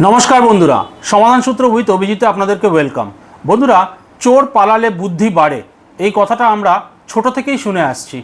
नमस्कार बंधुरा समाधान सूत्र उइथ अभिजिते आपनादेरके वेलकाम। बंधुरा चोर पालाले बुद्धि बाड़े এই কথাটা আমরা ছোট থেকেই শুনে আসছি।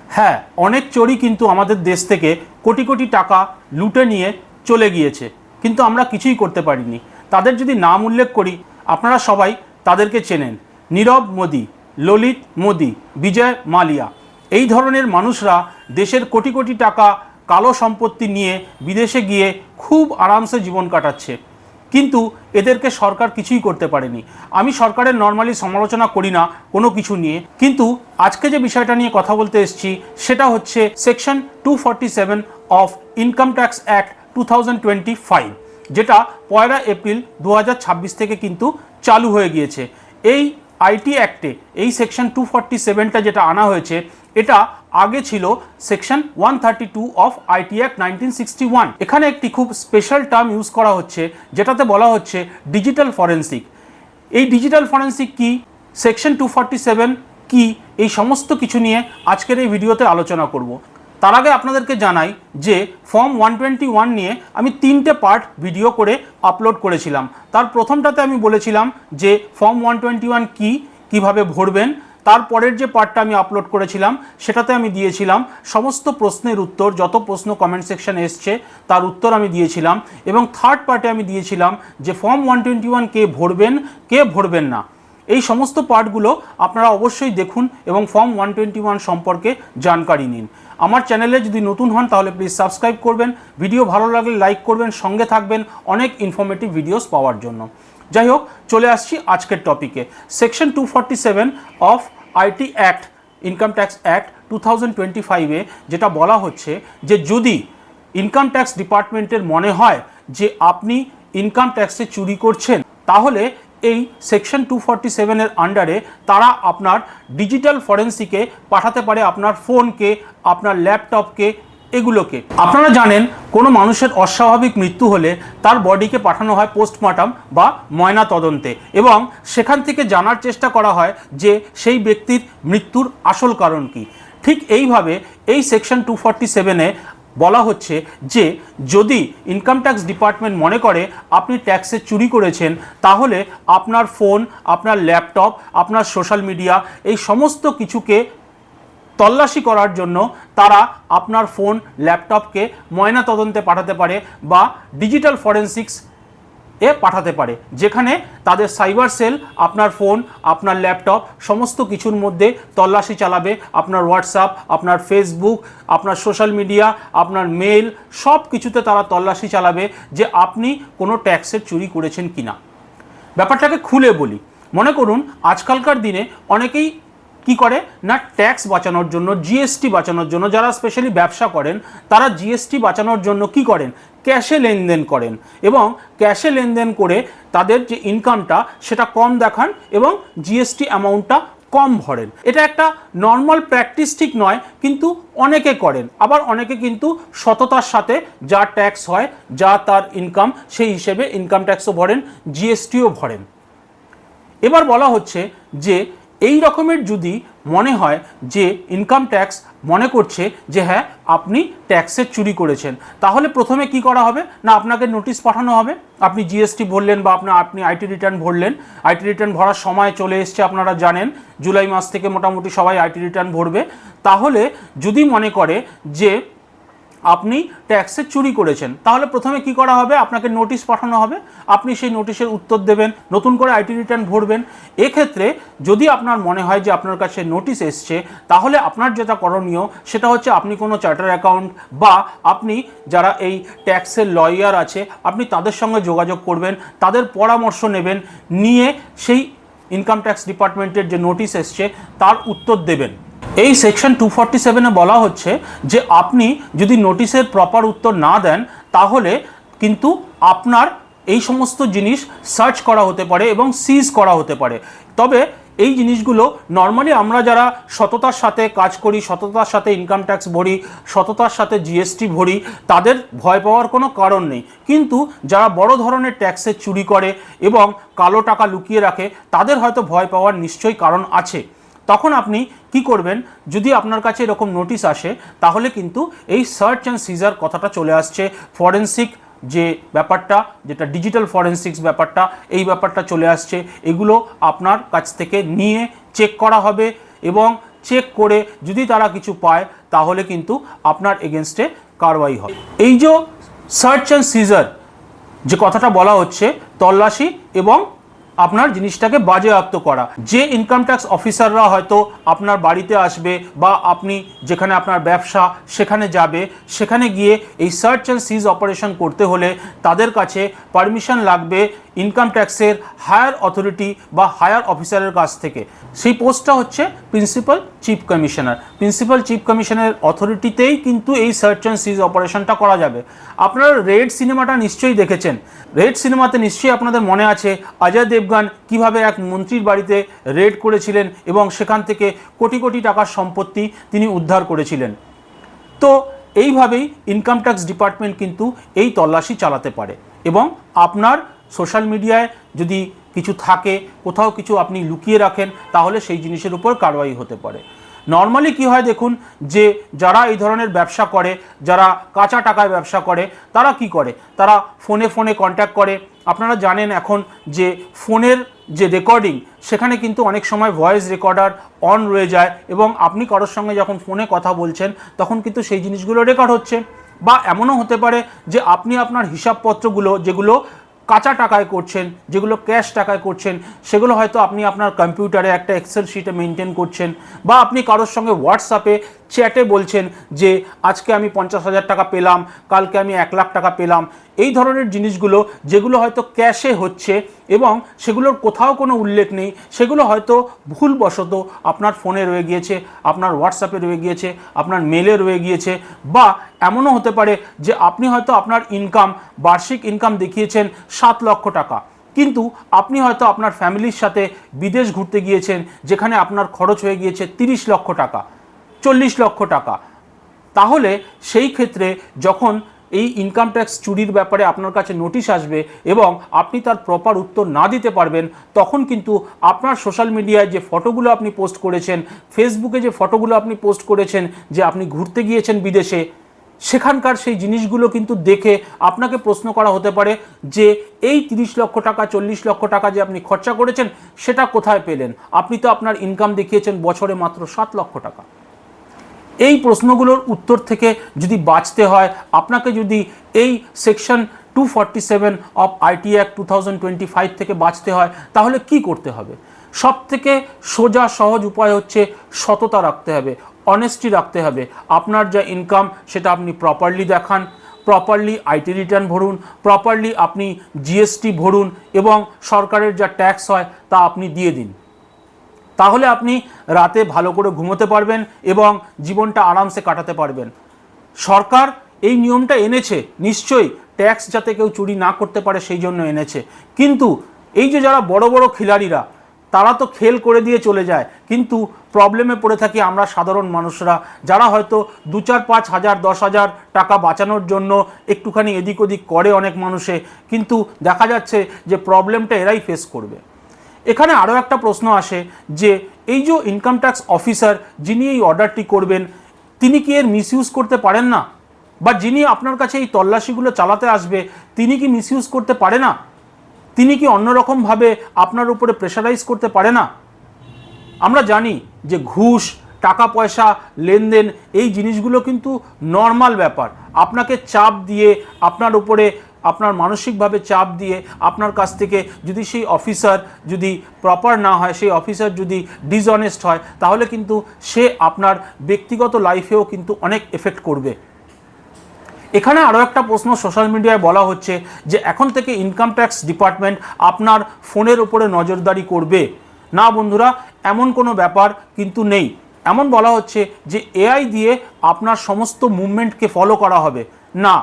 হ্যাঁ, অনেক চোরই কিন্তু আমাদের দেশ থেকে কোটি কোটি টাকা লুটে নিয়ে চলে গিয়েছে, কিন্তু আমরা কিছুই করতে পারিনি। তাদের যদি নাম উল্লেখ করি, আপনারা সবাই তাদেরকে চেনেন। নীরব মোদি, ললিত মোদি, বিজয় মালিয়া, এই ধরনের মানুষরা দেশের কোটি কোটি টাকা কালো সম্পত্তি নিয়ে বিদেশে গিয়ে খুব আরামসে জীবন কাটাচ্ছে, কিন্তু এদেরকে সরকার কিছুই করতে পারেনি। আমি সরকারের নর্মালি সমালোচনা করি না কোনো কিছু নিয়ে, কিন্তু আজকে যে বিষয়টা নিয়ে কথা বলতে এসেছি সেটা হচ্ছে section 247 of income tax act 2025, যেটা 1 এপ্রিল 2026 থেকে কিন্তু চালু হয়ে গিয়েছে। এই আইটি অ্যাক্টে এই সেকশন 247টা যেটা আনা হয়েছে, এটা আগে ছিল সেকশন 132 অফ আইটি অ্যাক্ট 1961। এখানে একটি খুব স্পেশাল টার্ম ইউজ করা হচ্ছে, যেটাতে বলা হচ্ছে ডিজিটাল ফরেন্সিক। এই ডিজিটাল ফরেন্সিক কি, সেকশন 247 কি, এই সমস্ত কিছু নিয়ে আজকের এই ভিডিওতে আলোচনা করব। তার আগে আপনাদেরকে জানাই যে ফর্ম 121 নিয়ে আমি 3টে পার্ট ভিডিও করে আপলোড করেছিলাম। তার প্রথমটাতে আমি বলেছিলাম যে ফর্ম 121 কি, কিভাবে ভরবেন। তারপরের যে পার্টটা আমি আপলোড করেছিলাম সেটাতে আমি দিয়েছিলাম সমস্ত প্রশ্নের উত্তর, যত প্রশ্ন কমেন্ট সেকশনে এসছে তার উত্তর আমি দিয়েছিলাম। এবং থার্ড পার্টে আমি দিয়েছিলাম যে ফর্ম 121 কে ভরবেন, কে ভরবেন না। এই সমস্ত পার্টগুলো আপনারা অবশ্যই দেখুন এবং ফর্ম 121 সম্পর্কে জানকারি নিন। আমার চ্যানেলে যদি নতুন হন তাহলে প্লিজ সাবস্ক্রাইব করবেন, ভিডিও ভালো লাগলে লাইক করবেন, সঙ্গে থাকবেন অনেক ইনফরমেটিভ ভিডিওস পাওয়ার জন্য। যাই হোক, চলে আসছি আজকের টপিকে। Section 247 of IT act, income tax act 2025-এ যেটা বলা হচ্ছে যে যদি ইনকাম ট্যাক্স ডিপার্টমেন্টের মনে হয় যে আপনি ইনকাম ট্যাক্সে চুরি করছেন, তাহলে এই সেকশন 247-এর আন্ডারে তারা আপনার ডিজিটাল ফরেন্সিকে পাঠাতে পারে আপনার ফোনকে, আপনার ল্যাপটপকে, এগুলোকে। আপনারা জানেন কোনো মানুষের অস্বাভাবিক মৃত্যু হলে তার বডিকে পাঠানো হয় পোস্টমর্টম বা ময়না তদন্তে, এবং সেখান থেকে জানার চেষ্টা করা হয় যে সেই ব্যক্তির মৃত্যুর আসল কারণ কি। ঠিক এইভাবে এই সেকশন 247-এ বলা হচ্ছে যে যদি ইনকাম ট্যাক্স ডিপার্টমেন্ট মনে করে আপনি ট্যাক্সে চুরি করেছেন, তাহলে আপনার ফোন, আপনার ল্যাপটপ, আপনার সোশ্যাল মিডিয়া, এই সমস্ত কিছুকে তল্লাশি করার জন্য তারা আপনার ফোন, ল্যাপটপকে ময়না তদন্তে পাঠাতে পারে বা ডিজিটাল ফরেন্সিক্স এ পাঠাতে পারে, যেখানে তাদের সাইবার সেল আপনার ফোন, আপনার ল্যাপটপ সমস্ত কিছুর মধ্যে তল্লাশি চালাবে। আপনার হোয়াটসঅ্যাপ, আপনার ফেসবুক, আপনার সোশ্যাল মিডিয়া, আপনার মেল, সব কিছুতে তারা তল্লাশি চালাবে যে আপনি কোনো ট্যাক্সের চুরি করেছেন কিনা। ব্যাপারটাকে খুলে বলি, মনে করুন আজকালকার দিনে অনেকেই কি করে না, ট্যাক্স বাঁচানোর জন্য, জিএসটি বাঁচানোর জন্য, যারা স্পেশালি ব্যবসা করেন তারা জিএসটি বাঁচানোর জন্য কি করেন, ক্যাশে লেনদেন করেন, এবং ক্যাশে লেনদেন করে তাদের যে ইনকামটা সেটা কম দেখান এবং জিএসটি অ্যামাউন্টটা কম ভরেন। এটা একটা নর্মাল প্র্যাকটিস ঠিক নয়, কিন্তু অনেকে করেন। আবার অনেকে কিন্তু সততার সাথে যা ট্যাক্স হয়, যা তার ইনকাম, সেই হিসেবে ইনকাম ট্যাক্সও ভরেন, জিএসটিও ভরেন। এবার বলা হচ্ছে যে এই রকমের যদি মনে হয় যে ইনকাম ট্যাক্স মনে করছে যে হ্যাঁ আপনি ট্যাক্সের চুরি করেছেন, তাহলে প্রথমে কি করা হবে না, আপনাকে নোটিশ পাঠানো হবে। আপনি জিএসটি ভরলেন বা আপনি আইটি রিটার্ন ভরলেন, আইটি রিটার্ন ভরার সময় চলে এসছে, আপনারা জানেন জুলাই মাস থেকে মোটামুটি সবাই আইটি রিটার্ন ভরবে। তাহলে যদি মনে করে যে আপনি ট্যাক্সের চুরি করেছেন, তাহলে প্রথমে কি করা হবে, আপনাকে নোটিশ পাঠানো হবে, আপনি সেই নোটিশের উত্তর দেবেন, নতুন করে আইটি রিটার্ন ভরবেন। এক্ষেত্রে যদি আপনার মনে হয় যে আপনার কাছে নোটিশ এসছে, তাহলে আপনার যেটা করণীয় সেটা হচ্ছে আপনি কোনো চার্টার অ্যাকাউন্ট বা আপনি যারা এই ট্যাক্সের লয়ার আছে আপনি তাদের সঙ্গে যোগাযোগ করবেন, তাদের পরামর্শ নেবেন, নিয়ে সেই ইনকাম ট্যাক্স ডিপার্টমেন্টের যে নোটিশ এসছে তার উত্তর দেবেন। এই সেকশন 247-এ বলা হচ্ছে যে আপনি যদি নোটিশের প্রপার উত্তর না দেন, তাহলে কিন্তু আপনার এই সমস্ত জিনিস সার্চ করা হতে পারে এবং সিজ করা হতে পারে। তবে এই জিনিসগুলো নর্মালি আমরা যারা সততার সাথে কাজ করি, সততার সাথে ইনকাম ট্যাক্স ভরি, সততার সাথে জিএসটি ভরি, তাদের ভয় পাওয়ার কোনো কারণ নেই। কিন্তু যারা বড় ধরনের ট্যাক্সের চুরি করে এবং কালো টাকা লুকিয়ে রাখে, তাদের হয়তো ভয় পাওয়ার নিশ্চয়ই কারণ আছে। তখন আপনি কি করবেন, যদি আপনার কাছে এরকম নোটিশ আসে, তাহলে কিন্তু এই সার্চ অ্যান্ড সিজার কথাটা চলে আসছে ফরেন্সিক যে ব্যাপারটা, যেটা ডিজিটাল ফরেনসিক্স ব্যাপারটা, এই ব্যাপারটা চলে আসছে। এগুলো আপনার কাছ থেকে নিয়ে চেক করা হবে এবং চেক করে যদি তারা কিছু পায় তাহলে কিন্তু আপনার এগেনস্টে কারবাই হবে। এই যে সার্চ অ্যান্ড সিজার যে কথাটা বলা হচ্ছে, তল্লাশি এবং আপনার জিনিসটাকে বাজেয়াপ্ত করা, যে ইনকাম ট্যাক্স অফিসাররা হয়তো আপনার বাড়িতে আসবে বা আপনি যেখানে আপনার ব্যবসা সেখানে যাবে, সেখানে গিয়ে এই সার্চ অ্যান্ড সিজ অপারেশন করতে হলে তাদের কাছে পারমিশন লাগবে ইনকাম ট্যাক্সের হায়ার অথরিটি বা হায়ার অফিসারের কাছ থেকে। সেই পোস্টটা হচ্ছে principal chief commissioner. Principal chief কমিশনারের অথরিটিতেই কিন্তু এই সার্চ অ্যান্ড সিজ অপারেশনটা করা যাবে। আপনারা রেড সিনেমাটা নিশ্চয়ই দেখেছেন। রেড সিনেমাতে নিশ্চয়ই আপনাদের মনে আছে অজয় দেবগান কিভাবে এক মন্ত্রীর বাড়িতে রেড করেছিলেন এবং সেখান থেকে কোটি কোটি টাকার সম্পত্তি তিনি উদ্ধার করেছিলেন। তো এইভাবেই ইনকাম ট্যাক্স ডিপার্টমেন্ট কিন্তু এই তল্লাশি চালাতে পারে এবং আপনার সোশ্যাল মিডিয়ায় যদি কিছু থাকে, কোথাও কিছু আপনি লুকিয়ে রাখেন, তাহলে সেই জিনিসের উপর কারবাই হতে পারে। নর্মালি কি হয় দেখুন, যে যারা এই ধরনের ব্যবসা করে, যারা কাঁচা টাকায় ব্যবসা করে, তারা কি করে, তারা ফোনে ফোনে কন্ট্যাক্ট করে। আপনারা জানেন এখন যে ফোনের যে রেকর্ডিং, সেখানে কিন্তু অনেক সময় ভয়েস রেকর্ডার অন রয়ে যায় এবং আপনি কারোর সঙ্গে যখন ফোনে কথা বলছেন তখন কিন্তু সেই জিনিসগুলো রেকর্ড হচ্ছে। বা এমনও হতে পারে যে আপনি আপনার হিসাবপত্রগুলো যেগুলো কাঁচা টাকায় করছেন, যেগুলো ক্যাশ টাকায় করছেন, সেগুলো হয়তো আপনি আপনার কম্পিউটারে একটা এক্সেল শিটে মেনটেন করছেন, বা আপনি কারোর সঙ্গে হোয়াটসঅ্যাপে চ্যাটে বলছেন যে আজকে আমি 50,000 টাকা পেলাম, কালকে আমি 1 লাখ টাকা পেলাম। এই ধরনের জিনিসগুলো যেগুলো হয়তো ক্যাশে হচ্ছে এবং সেগুলোর কোথাও কোনো উল্লেখ নেই, সেগুলো হয়তো ভুলবশত আপনার ফোনে রয়ে গিয়েছে, আপনার হোয়াটসঅ্যাপে রয়ে গিয়েছে, আপনার মেলে রয়ে গিয়েছে। বা এমনও হতে পারে যে আপনি হয়তো আপনার ইনকাম, বার্ষিক ইনকাম দেখিয়েছেন 7 লক্ষ টাকা, কিন্তু আপনি হয়তো আপনার ফ্যামিলির সাথে বিদেশ ঘুরতে গিয়েছেন, যেখানে আপনার খরচ হয়ে গিয়েছে 30 লক্ষ টাকা, 40 লক্ষ টাকা। তাহলে সেই ক্ষেত্রে যখন এই ইনকাম ট্যাক্স চুরির ব্যাপারে আপনার কাছে নোটিশ আসবে এবং আপনি তার প্রপার উত্তর না দিতে পারবেন, তখন কিন্তু আপনার সোশ্যাল মিডিয়ায় যে ফটোগুলো আপনি পোস্ট করেছেন, ফেসবুকে যে ফটোগুলো আপনি পোস্ট করেছেন যে আপনি ঘুরতে গিয়েছেন বিদেশে, সেখানকার সেই জিনিসগুলো কিন্তু দেখে আপনাকে প্রশ্ন করা হতে পারে যে এই 30 লক্ষ টাকা, 40 লক্ষ টাকা যে আপনি খরচা করেছেন সেটা কোথায় পেলেন? আপনি তো আপনার ইনকাম দেখিয়েছেন বছরে মাত্র 7 লক্ষ টাকা। এই প্রশ্নগুলোর উত্তর থেকে যদি বাঁচতে হয়, আপনাকে যদি এই সেকশন 247 অফ আইটি অ্যাক্ট 2025 থেকে বাঁচতে হয়, তাহলে কি করতে হবে? সব থেকে সোজা সহজ উপায় হচ্ছে সততা রাখতে হবে, অনেস্টি রাখতে হবে। আপনার যা ইনকাম সেটা আপনি প্রপারলি দেখান, প্রপারলি আইটি রিটার্ন ভরুন, প্রপারলি আপনি জিএসটি ভরুন এবং সরকারের যা ট্যাক্স হয় তা আপনি দিয়ে দিন। তাহলে আপনি রাতে ভালো করে ঘুমোতে পারবেন এবং জীবনটা আরামসে কাটাতে পারবেন। সরকার এই নিয়মটা এনেছে নিশ্চয়ই ট্যাক্স যাতে কেউ চুরি না করতে পারে সেই জন্য এনেছে, কিন্তু এই যে যারা বড় বড় খিলাড়িরা, তারা তো খেল করে দিয়ে চলে যায়, কিন্তু প্রবলেমে পড়ে থাকি আমরা সাধারণ মানুষরা, যারা হয়তো 2, 4, 5 হাজার 10 হাজার টাকা বাঁচানোর জন্য একটুখানি এদিক ওদিক করে অনেক মানুষে, কিন্তু দেখা যাচ্ছে যে প্রবলেমটা এরাই ফেস করবে। এখানে আরও একটা প্রশ্ন আসে যে এই যে ইনকাম ট্যাক্স অফিসার যিনি এই অর্ডারটি করবেন, তিনি কি এর মিসইউজ করতে পারেন না? বা যিনি আপনার কাছে এই তল্লাশিগুলো চালাতে আসবে তিনি কি মিসইউজ করতে পারে না? তিনি কি অন্যরকমভাবে আপনার উপরে প্রেশারাইজ করতে পারে না? আমরা জানি যে ঘুষ, টাকা পয়সা, লেনদেন এই জিনিসগুলো কিন্তু নর্মাল ব্যাপার। আপনাকে চাপ দিয়ে, আপনার উপরে আপনার মানসিকভাবে চাপ দিয়ে আপনার কাছ থেকে যদি সেই অফিসার যদি প্রপার না হয়, সেই অফিসার যদি ডিসঅনেস্ট হয়, তাহলে কিন্তু সে আপনার ব্যক্তিগত লাইফেও কিন্তু অনেক এফেক্ট করবে। এখানে আরও একটা প্রশ্ন সোশ্যাল মিডিয়ায় বলা হচ্ছে যে এখন থেকে ইনকাম ট্যাক্স ডিপার্টমেন্ট আপনার ফোনের উপরে নজরদারি করবে। না বন্ধুরা, এমন কোনো ব্যাপার কিন্তু নেই। এমন বলা হচ্ছে যে এআই দিয়ে আপনার সমস্ত মুভমেন্টকে ফলো করা হবে না।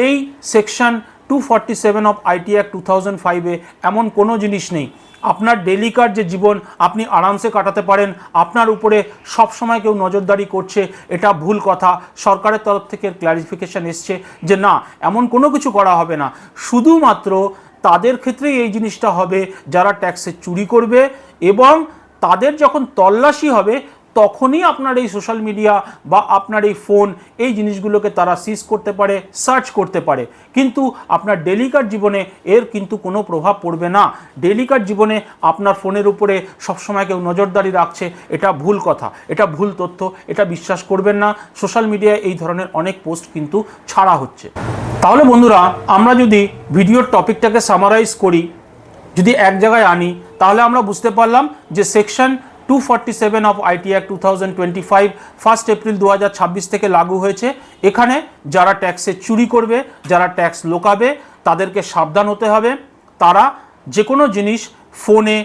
এই সেকশন 247 অফ আইটি অ্যাক্ট 2005-এ এমন কোনো জিনিস নেই। আপনার ডেলিকার যে জীবন আপনি আরামসে কাটাতে পারেন, আপনার উপরে সবসময় কেউ নজরদারি করছে, এটা ভুল কথা। সরকারের তরফ থেকে ক্লারিফিকেশন এসছে যে না, এমন কোনো কিছু করা হবে না। শুধুমাত্র তাদের ক্ষেত্রেই এই জিনিসটা হবে যারা ট্যাক্সে চুরি করবে, এবং তাদের যখন তল্লাশি হবে তখনই আপনার এই সোশ্যাল মিডিয়া বা আপনার এই ফোন এই জিনিসগুলোকে তারা সিজ করতে পারে, সার্চ করতে পারে। কিন্তু আপনার ডেলিকার জীবনে এর কিন্তু কোনো প্রভাব পড়বে না। ডেলিকার জীবনে আপনার ফোনের উপরে সবসময় কেউ নজরদারি রাখছে, এটা ভুল কথা, এটা ভুল তথ্য, এটা বিশ্বাস করবেন না। সোশ্যাল মিডিয়ায় এই ধরনের অনেক পোস্ট কিন্তু ছাড়া হচ্ছে। তাহলে বন্ধুরা, আমরা যদি ভিডিওর টপিকটাকে সামারাইজ করি, যদি এক জায়গায় আনি, তাহলে আমরা বুঝতে পারলাম যে section 247 of IT act 2025 1 April 2026 থেকে লাগু হয়েছে। এখানে যারা ট্যাক্সে চুরি করবে, যারা ট্যাক্স লোকাবে, তাদেরকে সাবধান হতে হবে। তারা যে কোনো জিনিস ফোনে,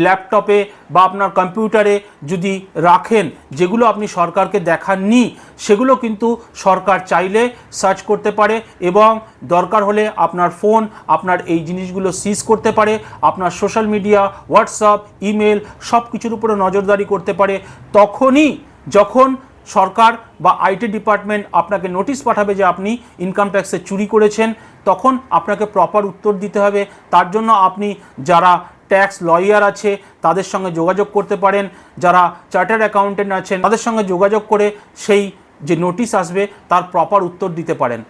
ল্যাপটপে বা আপনার কম্পিউটারে যদি রাখেন, যেগুলো আপনি সরকারকে দেখাননি, সেগুলো কিন্তু সরকার চাইলে সার্চ করতে পারে এবং দরকার হলে আপনার ফোন, আপনার এই জিনিসগুলো সিজ করতে পারে। আপনার সোশ্যাল মিডিয়া, হোয়াটসঅ্যাপ, ইমেল সব কিছুর উপরে নজরদারি করতে পারে। তখনই যখন সরকার বা আইটি ডিপার্টমেন্ট আপনাকে নোটিশ পাঠাবে যে আপনি ইনকাম ট্যাক্সে চুরি করেছেন, তখন আপনাকে প্রপার উত্তর দিতে হবে। তার জন্য আপনি যারা ট্যাক্স লয়ার আছে তাদের সঙ্গে যোগাযোগ করতে পারেন, যারা চার্টার্ড অ্যাকাউন্টেন্ট আছেন তাদের সঙ্গে যোগাযোগ করে সেই যে নোটিশ আসবে তার প্রপার উত্তর দিতে পারেন।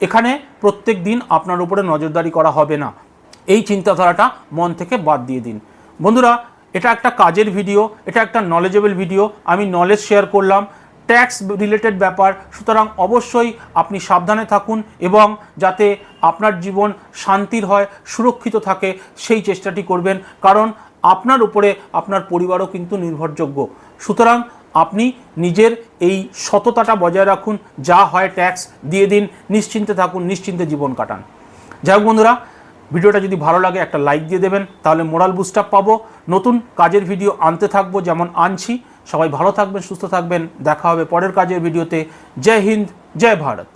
এখানে প্রত্যেক দিন আপনার উপরে নজরদারি করা হবে না। এই চিন্তাধারাটা মন থেকে বাদ দিয়ে দিন। বন্ধুরা, এটা একটা কাজের ভিডিও, এটা একটা নলেজেবল ভিডিও, আমি নলেজ শেয়ার করলাম, ট্যাক্স রিলেটেড ব্যাপার। সুতরাং অবশ্যই আপনি সাবধানে থাকুন এবং যাতে আপনার জীবন শান্তির হয়, সুরক্ষিত থাকে, সেই চেষ্টাটি করবেন। কারণ আপনার উপরে আপনার পরিবারও কিন্তু নির্ভরযোগ্য। সুতরাং আপনি নিজের এই সততাটা বজায় রাখুন, যা হয় ট্যাক্স দিয়ে দিন, নিশ্চিন্তে থাকুন, নিশ্চিন্তে জীবন কাটান। যাই হোক বন্ধুরা, ভিডিওটা যদি ভালো লাগে একটা লাইক দিয়ে দেবেন, তাহলে মোরাল বুস্ট আপ পাবো। নতুন কাজের ভিডিও আনতে থাকবো যেমন আনছি। সবাই ভালো থাকবেন, সুস্থ থাকবেন। দেখা হবে পরের কাজের ভিডিওতে। জয় হিন্দ, জয় ভারত।